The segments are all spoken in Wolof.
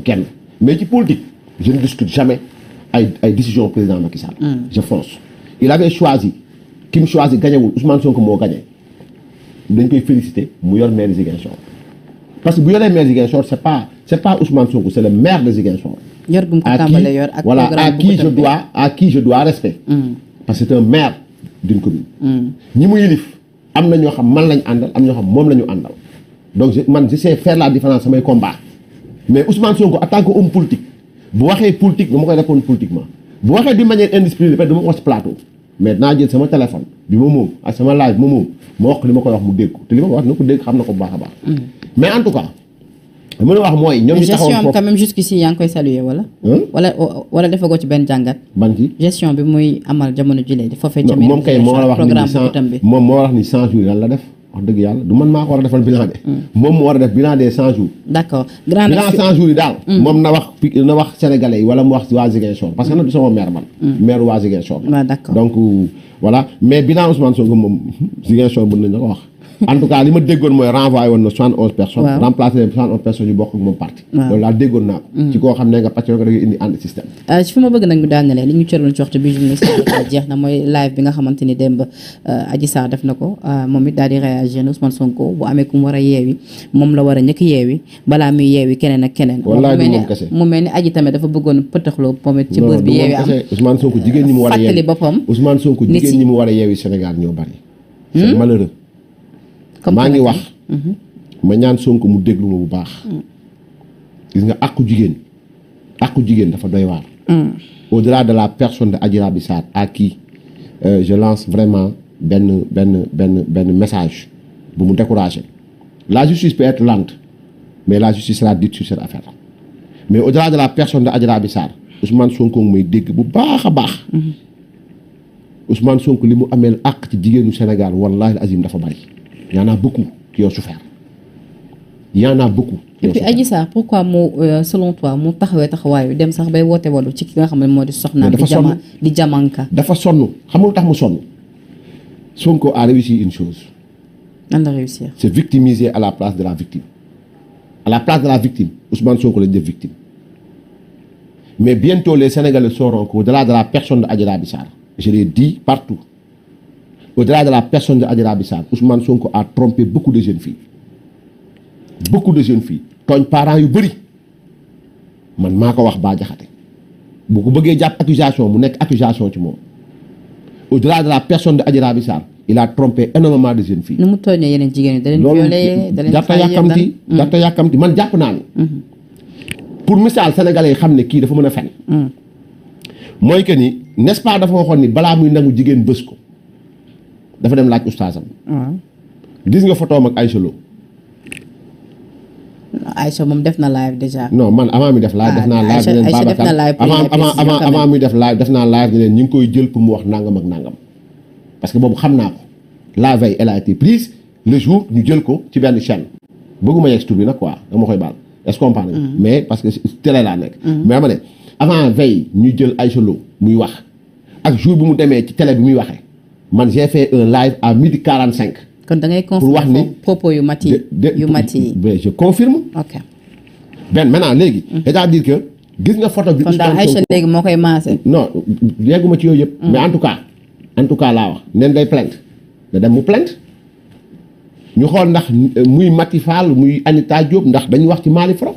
kenn mais ci politique je ne discute jamais ay décision président Macky Sall. Je fonce. Il avait choisi ki mu choisi gañewul Ousmane Sonko moo gañe dañ koy féliciter mu yor maire Ziguinchor parce que bu yoree maire Ziguinchor c'est pas Ousmane Sonko c'est le maire de Ziguinchor. yor bu mu ko tàmbalee yor ak voilà à qui je dois respect. parce que c'est un maire d'une commune. ñi mu yilif am na ñoo xam man lañ àndal am ñoo xam moom la ñu àndal donc je sais faire la différence samay combat mais Ousmane Sonko en tant que homme politique bu waxee politique dama koy répondre politiquement bu waxee d'une manière indisciplinée dama ko wax ci plateau mais dinaa jël sama téléphone bi ma moom ak sama live ma moom ma wax li ma koy wax mu dégg ko te li ma ko wax na ko dégg xam na ko bu baax a baax. mais en tout cas li ma la wax mooy. ñoom ñu taxawoon gestion am quand même jusqu'ici yaa ngi koy saluer wala defagoo ci benn jàngat. ban ci gestion bi muy amal jamono jile di foofee. ca moom kay moo la wax ni moom moo wax ni 100 jours lan la def wax dëgg yàlla du man maa ko war a defal bilan de. moom moo war a def bilan des 100 jours. d'accord bilan 100 jours yi daal. moom na wax sénégalais yi wala mu wax waa Ziguinchor parce que nag du sama maire man. maire waa Ziguinchor. waaw d'accord donc voilà mais bilan Ousmane Sonko moom Ziguinchor mën nañu ko wax. en tout cas li ma déggoon mooy renvoyé woon na 71 personnes. waaw remplacé leen 71 personnes yu bokk ak moom parti. waaw loolu laa déggoon naa ko. ci koo xam ne nga pàcc rek da ngay indi ànd système. ci fi ma bëgg nag ñu daanelee li ñu cëroon ci waxtu bi journaliste jeex na mooy live bi nga xamante ni démb Adji Sarr def na ko moom it daal di réagir ne Ousmane Sonko bu amee ku mu war a yeewi moom la war a njëkk yeewi balaa muy yeewi keneen ak keneen. wallaay du moom kese mu mel ni Adji tamit dafa bëggoon pëtaxloo moom it ci bës bi yeewi am Ousmane Sonko jigéen ñi mu war a yeewi fàttali boppam Ousmane Sonko jigéen ñi mu war a yeewi Sénégal ñoo bari. c'est malheureux. maa ngi wax ma ñaan Sonko mu déglu ma bu baax gis nga àqu jigéen dafa doy waar au-delà de la personne de Adji Raby Sarr à qui je lance vraiment benn message bu mu décourager la justice peut être lente mais la justice sera dite sur cette affaire mais au-delà de la personne de Adji Raby Sarr Ousmane Sonko may dégg bu baax a baax Ousmane Sonko li mu ameel àq ci jigéenu Sénégal wallahi azim dafa bari. Il y en a beaucoup qui ont souffert. Il y en a beaucoup. Et puis Adji Sarr pourquoi selon toi mu taxawaayu dem sax bay woote walu ci ki nga xam ne moo di soxnaam di Diamanka dafa sonn xam nga lu tax mu sonn Sonko a réussi une chose. nan la réussir. C'est victimiser à la place de la victime. À la place de la victime Ousmane Sonko lañ def victime. Mais bientôt les Sénégalais sauront qu'au-delà de la personne de Adji Raby Sarr je l'ai dit partout. Au-delà de la personne de Adji Raby Sarr Ousmane Sonko a trompé beaucoup de jeunes filles tooñ parents yu bëri man maa ko wax Bah Diakhaté bu ko bëggee jàpp accusation mu nekk accusation ci moom au-delà de la personne de Adji Raby Sarr il a trompé énormément de jeunes filles. nu mu tooñee yeneen jigéen ñi da leen violé da leen jarta yàkkamti man jàpp naa ni pour misaal sénégalais yi xam ne kii dafa mën a fen mooy que ni n'est-ce pas dafa waxoon ni balaa muy nangu jigéen bës ko dafa dem laaj oustazam. gis nga photo am ak Aïcha Lo. Aïcha moom def na live déjà. non man avant mi def live def naa live. Aïcha def na live avant mi def live def naa live ne leen ñu ngi koy jël pour mu wax nangam ak nangam. parce que boobu xam naa ko la veille elle a été prise le jour ñu jël ko ci benn chaîne. bëgguma yegg tur bi nag quoi dama koy baal est-ce que comprendre mais parce que télé laa nekk. mais dama ne avant veille ñu jël Aïcha Lo muy wax ak jour bi mu demee ci télé bi muy waxee. man j'ai fait un live à 12h45. kon da ngay pour wax ni propos yu mat yi je confirme. ok maintenant léegi. c'est-à-dire que gis nga photo bi. kon daal Aïcha léegi moo koy maase. non yegguma ci yooyu yëpp. mais en tout cas laa wax nen day plainte da dem mu plainte ñu xool ndax muy Mati Fall muy Anita Diop ndax dañu wax ci Mali Fro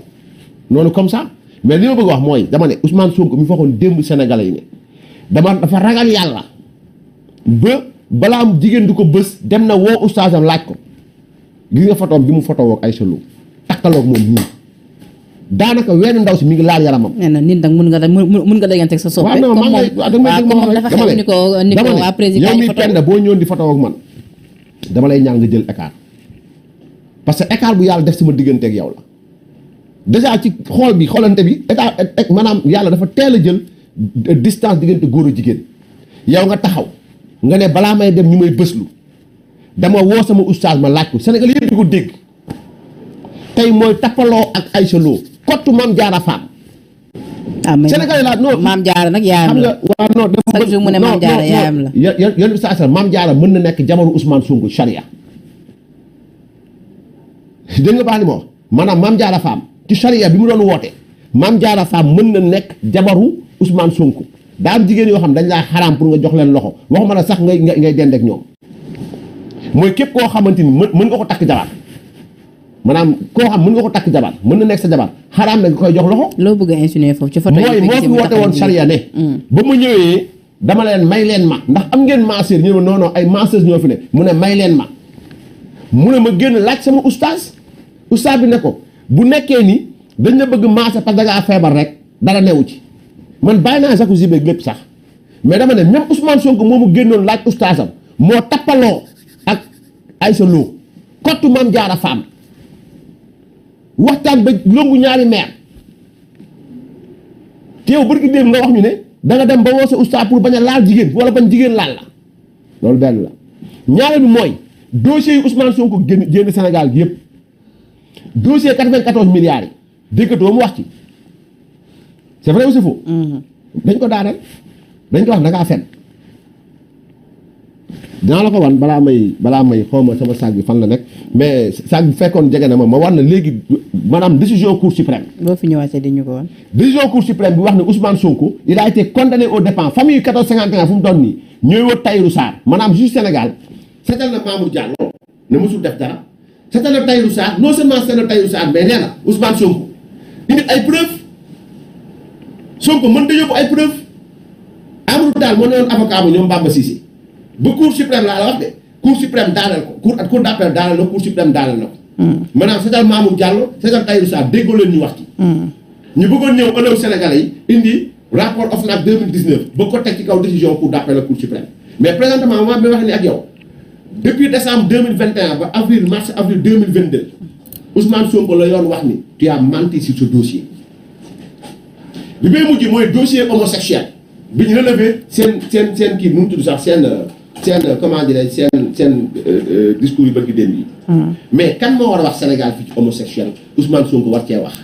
noonu comme ça mais li ma bëgg wax mooy dama ne Ousmane Sonko mi waxoon démb Sénégalais yi ne dafa ragal yàlla. balaa am jigéen du ko bës dem na woo oustazam laaj ko gis nga photo bi mu photo woog Aïcha Lo takkaloog moom nii daanaka wenn ndaw si mi ngi laal yaramam. nee na nit nag mun nga dégganteeg sa soppe. waaw non man moom dafa xew ni ko waa président yow mi kenn boo ñëwoon di photo ak man dama lay ñaan nga jël écart parce que écart bu yàlla def sama digganteeg yow la déjà ci xool bi xoolante bi état maanaam yàlla dafa teel a jël distance diggante góor a jigéen yow nga taxaw. nga ne balaa may dem ñu may bëslu dama woo sama oustaz ma laaj ko Sénégal yëpp di ko dégg tey mooy tappaloo ak Aïcha Lo kottu Mame Diarra Fam. Sénégal la non Mame Diarra nag yaayam la. waaw non chaque jour mu ne Mame Diarra yaayam la. yan bi saa Mame Diarra mën na nekk jamono Ousmane Sonko charia dégg nga baax li ma wax maanaam Mame Diarra Fam ci charia bi mu doon woote Mame Diarra Fam mën na nekk jabaru Ousmane Sonko daa am jigéen yoo xam dañ laa xaraam pour nga jox leen loxo waxuma la sax ngay dend ak ñoom mooy képp koo xamante ni mën nga ko takk jabar maanaam koo xam mën nga ko takk jabar mën na nekk sa jabar xaraam na nga koy jox loxo. loo bëgg a insinuer foofu ci photo mooy moo fi woote woon charia ne. ba mu ñëwee dama leen may leen ma ndax am ngeen masseur ñu ne non non ay masseuse ñoo fi ne mu ne may leen ma mu ne ma génn laaj sama oustaz bi ne ko bu nekkee ni dañ la bëgg masser parce que da ngaa feebar rek dara newu ci man bàyyi naa jacuzzi beeg lépp sax mais dama ne même Ousmane Sonko moomu génnoon laaj oustazam moo tappaloo ak Aïssa Lo kottu Mame Diarra Fam waxtaan ba lombu ñaari meer te yow bërki démb nga wax ñu ne da nga dem ba woo sa oustaz pour bañ a laal jigéen wala bañ jigéen laal la loolu benn la ñaareel bi mooy dossier yi Ousmane Sonko génn Sénégal gi yëpp dossier 94 milliards yi déggatoo mu wax ci c'est vrai ou c'est faux dañ ko daaneel dañ ko wax da ngaa fen dinaa la ko wan balaa may xawma sama saag bi fan la nekk mais saag bi fekkoon jege na ma war na léegi maanaam décision cour suprême. boo fi ñëwaatee di ñu ko wan. décision cour suprême bi wax ne Ousmane Sonko il a été condamné aux dépens famille 1451 fu mu doon nii ñooy wër Tahirou Sarr maanaam juge Sénégal seetal na Mamour Diallo ne mosul def dara seetal na Tahirou Sarr non seulement seetal na Tahirou Sarr mais nee na Ousmane Sonko indi ay preuves Sonko mën da yóbbu ay preuves Amadou Tall moo ne woon avocat ba ñoom Bamba Cissé ba cour suprême laa la wax de cour suprême daaneel ko cour d'appel daaneel na cour suprême daaneel na ko. maanaam seetal Mamour Diallo seetal Tahirou Sarr déggoo leen ñu wax ci. ñu bëggoon ñëw ëllëg Sénégalais yi indi rapport OFNAC 2019 ba ko teg ci kaw décision cour d'appel ak cour suprême mais présentement moment bi wax ni ak yow depuis décembre 2021 ba mars avril 2022 Ousmane Sonko la yoon wax ni tu as menti sur ce dossier. bi may mujj mooy dossier homosexuel bi ñu relevé seen kii nu mu tudd sax seen comment dirais seen discours yu bëgg démb yi. mais kan moo war a wax Sénégal fii ci homosexuel Ousmane Sonko war cee wax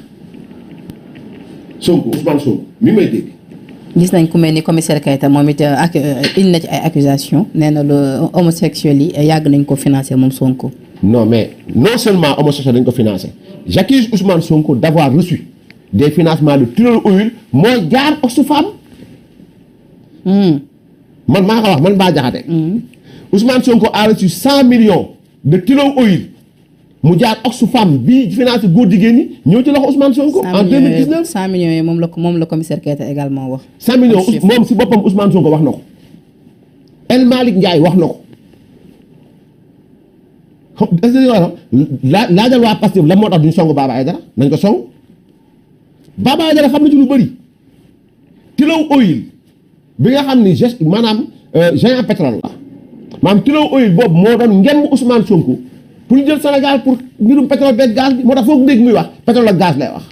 Ousmane Sonko mi may dégg. gis nañ ku mel ni commissaire Keita moom it indi na ci ay accusations nee na lu homosexuel yi yàgg nañ ko financer moom Sonko. non mais non seulement homosexuel dañ ko financer j'accuse Ousmane Sonko d'avoir reçu des financements de Tullow Oil mooy jaar Oxfam. man maa ko wax man Bah Diakhaté. Ousmane Sonko a reçu 100 millions de Tullow Oil mu jaar Oxfam bii financé góor jigéen ñi ñëw ci loxo Ousmane Sonko. en 2019 100 millions yi moom la commissaire Keita également wax. 100 millions moom si boppam Ousmane Sonko wax na ko. El Malick Ndiaye wax na ko. laajal waa Pastef la moo tax duñ song Baba Aïdara nañ ko song Baba Aïdara xam na ci lu bëri. Tullow Oil bi nga xam ni maanaam géant pétrole la maanaam Tullow Oil boobu moo doon ngemb Ousmane Sonko pour ñu jël Sénégal pour mbirum pétrole beeg gaz bi moo tax foog dégg muy wax pétrole ak gaz lay wax.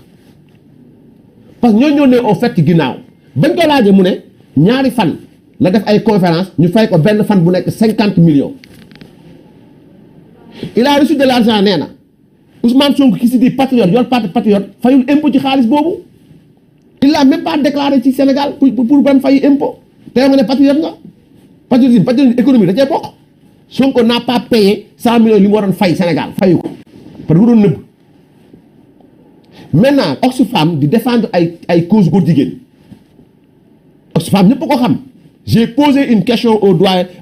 parce que ñoo ne au fait ci ginnaaw bañ ko laajee mu ne ñaari fan la def ay conférence ñu fay ko benn fan bu nekk 50 millions. il a reçu de l'argent nee na Ousmane Sonko ki si di patriote yor parti patriote fayul impôt ci xaalis boobu. il l'a même pas déclaré ci Sénégal pour ban fay impôt te nga ne patriote nga patriotisme économie da cee bokk Sonko n'a pas payé 100 millions li mu waroon fay Sénégal fayu ko parce que doon nëbb maintenant Oxfam di défendre ay cause góor jigéen Oxfam ñëpp ko xam j'ai posé une question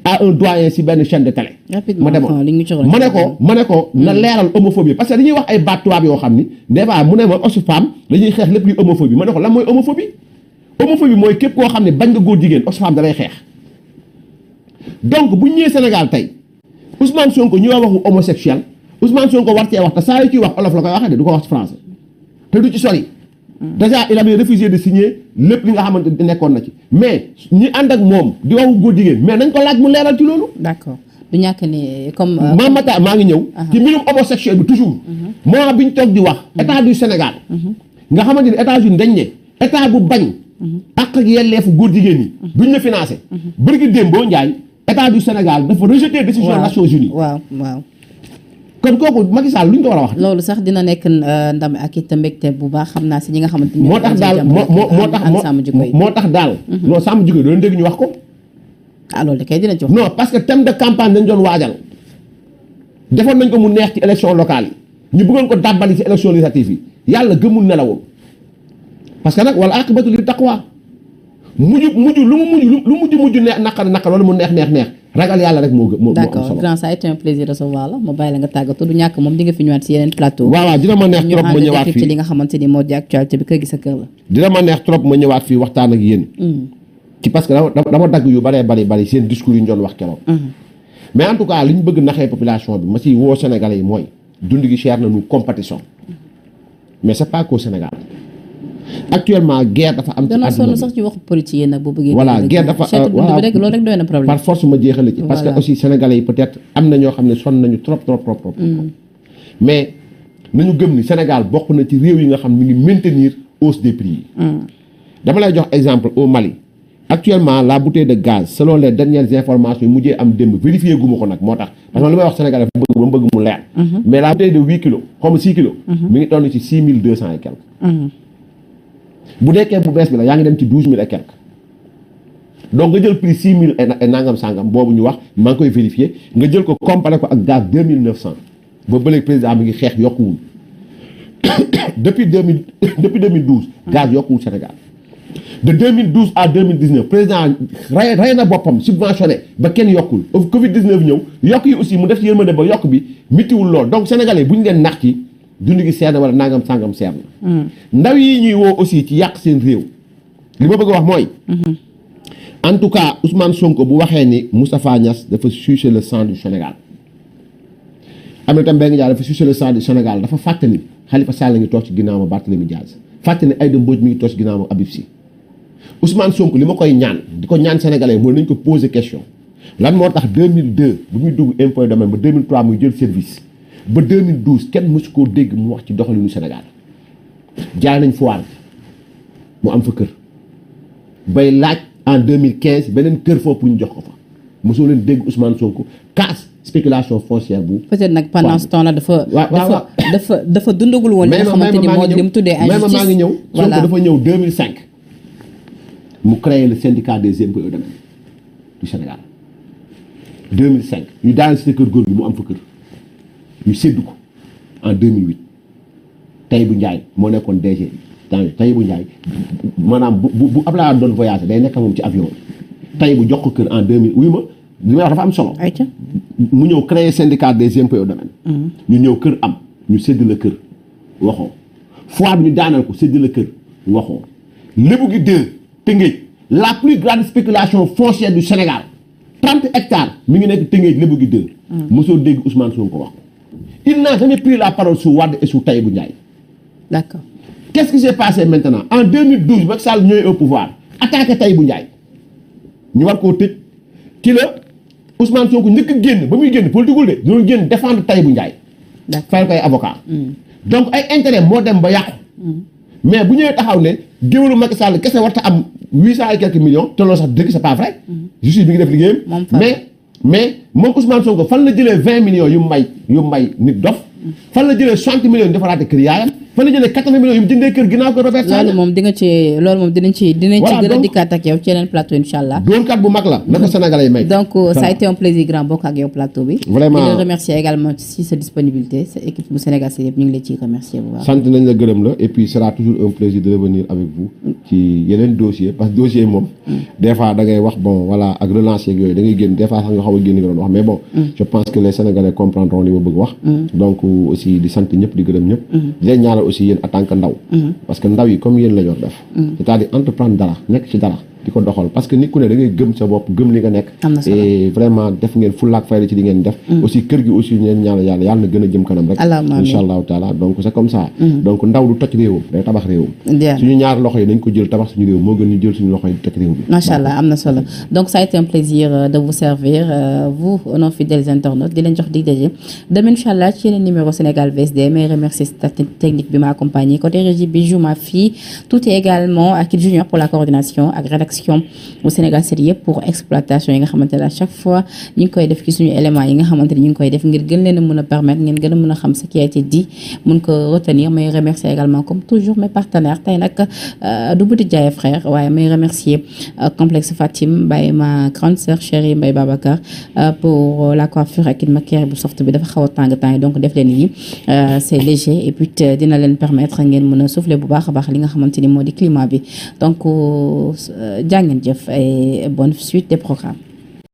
à un doyen si benn chaîne de télé. ma demoon ma ne ko na leeral homophobie parce que dañuy wax ay baat tubaab yoo xam ni des fois mu ne ma Oxfam dañuy xeex lépp luy homophobie ma ne ko lan mooy homophobie mooy képp koo xam ne bañ nga góor jigéen Oxfam da lay xeex. donc bu ñëwee Sénégal tey Ousmane Sonko ñu waxu homosexuel Ousmane Sonko war cee wax te saa yu ciy wax olof la koy waxee de du ko wax français te du ci sori. déjà il avait refusé de signer lépp li nga xamante ne nekkoon na ci mais ñi ànd ak moom di waxu góor jigéen mais nañ ko laaj mu leeral ci loolu. d'accord du ñàkk ni comme. Mamata maa ngi ñëw. ci mbirum homosexuel bi toujours. moment bi ñu toog di wax. état du Sénégal. nga xamante ni États-Unis dañ ne état bu bañ. àq ak yelleefu góor jigéen ñi. duñ la financé. bërki Dembo Ndiaye état du Sénégal dafa rejeté décision Nations Unies. waaw. kon kooku Macky Sall luñ ko war a wax. loolu sax dina nekk ndam ak it mbégte bu baax xam naa si ñi nga xamante ni. moo tax daal moo tax daal. non sàmm jikko yi doon dégg ñu wax ko. ah loolu de kay dina jox. non parce que thème de campagne dañ doon waajal defoon nañ ko mu neex ci élection locale yi ñu bëggoon ko dàbbali ci élection législative yi yàlla gëmul nelawul parce que nag wala aqibatu li taqwa mujj lu mujj neex naqar wala mu neex ragal yàlla rek moo am d'accord solo. grand ça a été un plaisir de recevoir la ma bàyyi la nga tàggatoo du ñàkk moom di nga fi ñëwaat si yeneen plateau. waaw dina ma neex trop ma ñëwaat ci fii li nga xamante ni moo di actualité bi kër gi sa kër la. dina ma neex trop ma ñëwaat fii waxtaan ak yéen. ci parce que dama dagg yu bari seen discours yi ñu doon wax keroog. mais en tout cas li ñu bëgg naxee population bi ma ci woo Sénégalais yi mooy dund gi cher na nu compétition mais c'est pas qu'au Sénégal actuellement guerre dafa am. ci dana àdduna sonn bi sax ci waxu politique yi nag bu bëggee. voilà guerre dafa loolu rek doy na problème. par force ma jeexale ci. parce que aussi Sénégalais yi peut-être am na ñoo xam ne sonn nañu trop. mais nañu gëm ni Sénégal bokk na ci réew yi nga xam ne mi ngi maintenir hausse des prix yi. dama lay jox exemple au Mali. actuellement la bouteille de gaz selon les dernières informations yi mujjee am démb vérifié gu ma ko nag moo tax parce que li may wax Sénégal dafa bëgg mu leer. mais la bouteille de 8 kilos xaw ma 6 kilos. mi ngi toll ci 6200 et quelque. bu nekkee bu bees bi la yaa ngi dem ci 12000 et quelque. donc nga jël prix 6000 et nangam sangam boobu ñu wax maa ngi koy vérifié nga jël ko comparé ko ak gaz 2900 ba bële président mi ngi xeex yokkuwul depuis 2012 gaz yokkuwul Sénégal. de 2012 à 2019 président rey na boppam subventionné ba kenn yokkul Covid 19 ñëw yokk yi aussi mu def ci yërmande ba yokk bi mitiwul lool donc sénégalais bu ñu leen nax ci dund gi seer na wala nangam sangam seer na. ndaw yi ñuy woo aussi ci yàq seen réew li ma bëgg a wax mooy. en tout cas Ousmane Sonko bu waxee ni Moustapha Niasse dafa sucer le sang du Sénégal Aminata Mbengue Ndiaye dafa sucer le sang du Sénégal dafa fàtte ni Khalifa Sall ngi toog ci ginnaaw ma Barthélémy Dias fàtte ni Aïda Mbodj mi ngi toog ci ginnaaw ma Habib Sy Ousmane Sonko li ma koy ñaan di ko ñaan sénégalais mooy nañ ko poser question lan moo tax 2002 bu muy dugg impôt et domaine ba 2003 muy jël service ba 2012 kenn mësu koo dégg mu wax ci doxalinu Sénégal jaay nañ foire mu am fa kër bay laaj en 2015 beneen kër foofu ñu jox ko fa mosoo leen dégg Ousmane Sonko casse spéculation foncière bu. peut-être nag pendant ce temps là dafa dundagul woon. li nga xamante ni moo li mu tuddee injustice maa ngi ñëw Sonko dafa ñëw 2005. mu créé le syndicat des impôts et domaines du Sénégal 2005 ñu daal si kër góor gi mu am fa kër ñu séddu ko en 2008 Tahibou Ndiaye moo nekkoon DG Tahibou Ndiaye maanaam bu Abdoulaye doon voyagé day nekk moom ci avion Tahibou jox ko kër en 2000 wuyu ma li may wax dafa am solo. mu ñëw créé syndicat des impôts et domaines. ñu ñëw kër am ñu sédd la kër waxoo fois bi ñu daanal ko sédd la kër waxoo lébu gi 2. Tëngéej la plus grande spéculation foncière du Sénégal 30 hectares mi ngi nekk Tëngéej lébu gi 2. mosoo dégg Ousmane Sonko wax ko. Il n'a jamais pris la parole sous Wade et sous Tahibou Ndiaye. D'accord. Qu'est-ce qui s'est passé maintenant en 2012 Macky Sall ñooy au pouvoir attaqué Tahibou Ndiaye ñu war koo tëj ci la Ousmane Sonko njëkk a génn ba muy génn politique de doon génn défendre Tahibou Ndiaye. D'accord fayal ko ay avocat donc ay intérêt moo dem ba yàqu. mais bu ñëwee taxaw ne géwélu Macky Sall kese warta am 800 et quelques millions te loolu sax dëgg c'est pas vrai. justice bi ngi def liggéeyam. mais moom Ousmane Sonko fan la jëlee 20 millions yu may nit dof fan la jëlee 60 millions yu defaraate kër yaayam fan la jëlee 80 millions yu mu jëndee kër ginnaaw ko Robert Sagna. loolu moom dinañ ci gën a dikkaat ak yow ci yeneen plateau incha allah. doonkat bu mag la na ko Sénégalais yi may. donc ça a été un plaisir grand bokk ak yow plateau bi. vraiment di la remercier également ci sa disponibilité sa équipe bu Sénégal si yëpp ñu ngi lay ciy remercier bu baax. sant nañ la gërëm la et puis sera toujours un plaisir de revenir avec vous ci yeneen dossier parce que dossier moom des fois da ngay wax bon voilà ak relance yeeg yooyu da ngay génn des fois sax nga xaw a génn nga doon wax mais bon je pense que les Sénégalais comprendront li ma bëgg wax donc aussi di sant ñëpp di gërëm ñëpp di leen ñaanal aussi yéen en tant que ndaw parce que ndaw yi comme yéen la ñoo def c'est-à-dire entreprendre dara nekk ci dara di ko doxal parce que nit ku ne da ngay gëm sa bopp gëm li nga nekk et vraiment def ngeen fullaak fayda ci li ngeen def aussi kër gi aussi ñeen ñaanal yàlla na gën a jëm kanam rek incha allahu taala donc c'est comme ça donc ndaw du toj réewam day tabax réewam suñu ñaar loxo yi nañ ko jël tabax suñu réew moo gën ñu jël suñu loxo yi toj réew bi macha allah am na solo donc ça a été un plaisir de vous servir vous nos fidèles internautes di leen jox dig daje demain incha allah ci yeneen numéro Sénégal VSD mais remercier technique bi ma accompagné côté régie bi ma fille tout est également Akil Junior pour la coordination ak rédaction au Sénégal 7 yëpp pour exploitation yi nga xamante ne à chaque fois ñu ngi koy def ci suñu éléments yi nga xamante ne ñu ngi koy def ngir gën leen a mën a permettre ngeen gën a mën a xam ce qui a été dit mun ko retenir. may remercier également comme toujours mes partenaires tey nag du Boutique Diaye frère waaye may remercier complexe Fatim Mbaye ma grande sœur chérie Mbaye Babacar pour la coiffure ak maquillage bu soft bi dafa xaw a tàng donc def leen nii c'est léger et puis dina leen permettre ngeen mën a souffler bu baax a baax li nga xamante ni moo di climat bi donc jaa ngeen jëf et bonne suite des programmes.